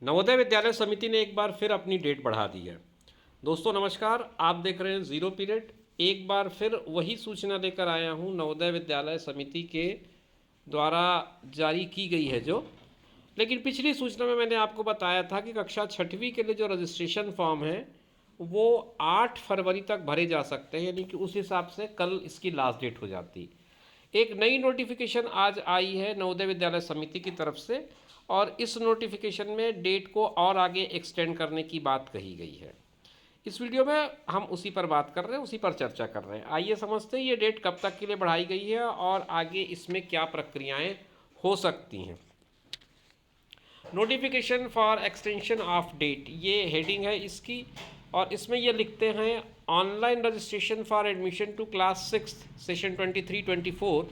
नवोदय विद्यालय समिति ने एक बार फिर अपनी डेट बढ़ा दी है। दोस्तों नमस्कार, आप देख रहे हैं ज़ीरो पीरियड। एक बार फिर वही सूचना लेकर आया हूँ नवोदय विद्यालय समिति के द्वारा जारी की गई है लेकिन पिछली सूचना में मैंने आपको बताया था कि कक्षा छठवीं के लिए जो रजिस्ट्रेशन फॉर्म है वो 8 फरवरी तक भरे जा सकते हैं, यानी कि उस हिसाब से कल इसकी लास्ट डेट हो जाती। एक नई नोटिफिकेशन आज आई है नवोदय विद्यालय समिति की तरफ से और इस नोटिफिकेशन में डेट को और आगे एक्सटेंड करने की बात कही गई है। इस वीडियो में हम उसी पर बात कर रहे हैं, उसी पर चर्चा कर रहे हैं। आइए समझते हैं ये डेट कब तक के लिए बढ़ाई गई है और आगे इसमें क्या प्रक्रियाएं हो सकती हैं। Notification for extension of date, ये हेडिंग है इसकी, और इसमें ये लिखते हैं online registration for admission to class 6 session 23-24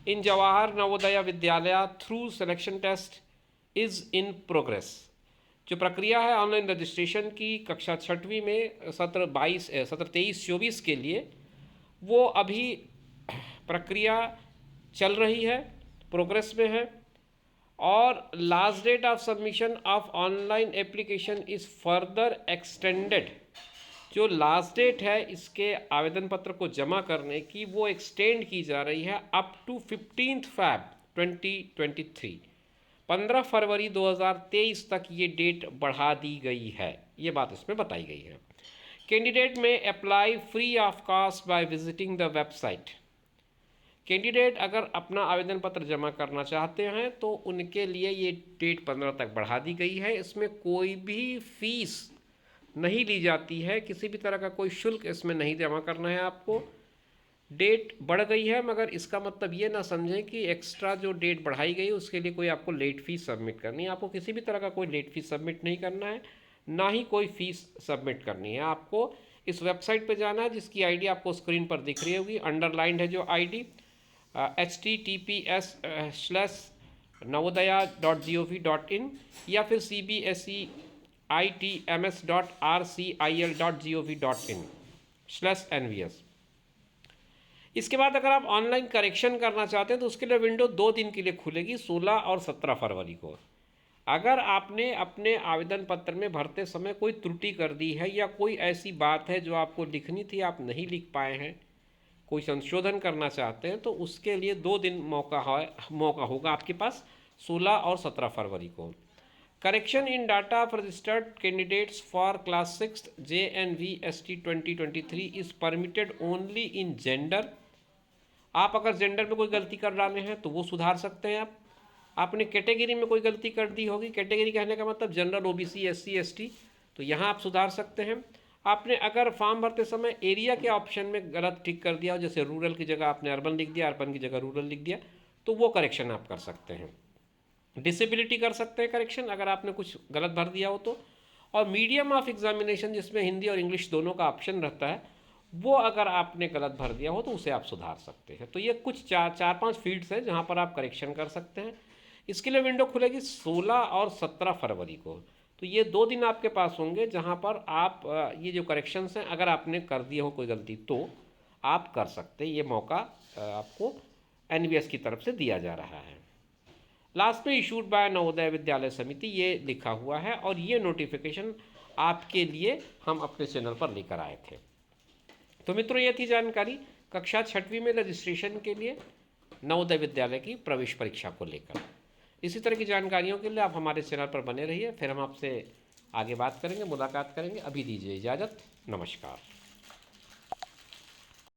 in Jawahar Navodaya Vidyalaya through selection test is in progress. जो प्रक्रिया है ऑनलाइन रजिस्ट्रेशन की कक्षा छठवीं में सत्र 23-24 के लिए, वो अभी प्रक्रिया चल रही है, प्रोग्रेस में है, और last date of submission of online application is further extended. जो लास्ट डेट है इसके आवेदन पत्र को जमा करने की, वो एक्सटेंड की जा रही है अप टू 15 Feb 2023। 15 फरवरी 2023 तक ये डेट बढ़ा दी गई है, ये बात इसमें बताई गई है। कैंडिडेट में apply free of cost by visiting the website. Candidate अगर अपना आवेदन पत्र जमा करना चाहते हैं तो उनके लिए ये डेट 15 तक बढ़ा दी गई है। इसमें कोई भी फीस नहीं ली जाती है, किसी भी तरह का कोई शुल्क इसमें नहीं जमा करना है आपको। डेट बढ़ गई है मगर इसका मतलब ये ना समझें कि एक्स्ट्रा जो डेट बढ़ाई गई उसके लिए कोई आपको लेट फीस सबमिट करनी है। आपको किसी भी तरह का कोई लेट फीस सबमिट नहीं करना है, ना ही कोई फीस सबमिट करनी है। आपको इस वेबसाइट पर जाना है जिसकी आईडी आपको स्क्रीन पर दिख रही होगी, अंडरलाइंड है जो आईडी, https://navodaya.gov.in या फिर cbscitms.rcil.gov.in/nvs। इसके बाद अगर आप ऑनलाइन करेक्शन करना चाहते हैं तो उसके लिए विंडो 2 दिन के लिए खुलेगी, 16 और 17 फरवरी को। अगर आपने अपने आवेदन पत्र में भरते समय कोई त्रुटि कर दी है या कोई ऐसी बात है जो आपको लिखनी थी आप नहीं लिख पाए हैं, कोई संशोधन करना चाहते हैं, तो उसके लिए 2 दिन मौका होगा आपके पास, 16 और 17 फरवरी को। Correction in data of registered candidates for class 6 JNV-ST 2023 is permitted only in gender. आप अगर जेंडर में कोई गलती कर डाले हैं तो वो सुधार सकते हैं आप। आपने कैटेगरी में कोई गलती कर दी होगी, कैटेगरी कहने का मतलब जनरल, OBC, SC, ST, तो यहाँ आप सुधार सकते हैं। आपने अगर फॉर्म भरते समय एरिया के ऑप्शन में गलत टिक कर दिया हो, जैसे रूरल की जगह आपने अर्बन लिख दिया, अर्बन की जगह रूरल लिख दिया, तो वो करेक्शन आप कर सकते हैं। डिसेबिलिटी कर सकते हैं करेक्शन अगर आपने कुछ गलत भर दिया हो तो। और मीडियम ऑफ एग्जामिनेशन जिसमें हिंदी और इंग्लिश दोनों का ऑप्शन रहता है, वो अगर आपने गलत भर दिया हो तो उसे आप सुधार सकते हैं। तो ये कुछ 4-5 फील्ड्स हैं जहाँ पर आप करेक्शन कर सकते हैं। इसके लिए विंडो खुलेगी 16 और 17 फरवरी को। तो ये 2 दिन आपके पास होंगे जहाँ पर आप ये जो करेक्शंस हैं अगर आपने कर दिए हो कोई गलती तो आप कर सकते हैं। ये मौका आपको NVS की तरफ से दिया जा रहा है। लास्ट में इशूड बाय नवोदय विद्यालय समिति ये लिखा हुआ है, और ये नोटिफिकेशन आपके लिए हम अपने चैनल पर लेकर आए थे। तो मित्रों ये थी जानकारी कक्षा छठवीं में रजिस्ट्रेशन के लिए नवोदय विद्यालय की प्रवेश परीक्षा को लेकर। इसी तरह की जानकारियों के लिए आप हमारे चैनल पर बने रहिए, फिर हम आपसे आगे बात करेंगे, मुलाकात करेंगे। अभी दीजिए इजाज़त, नमस्कार।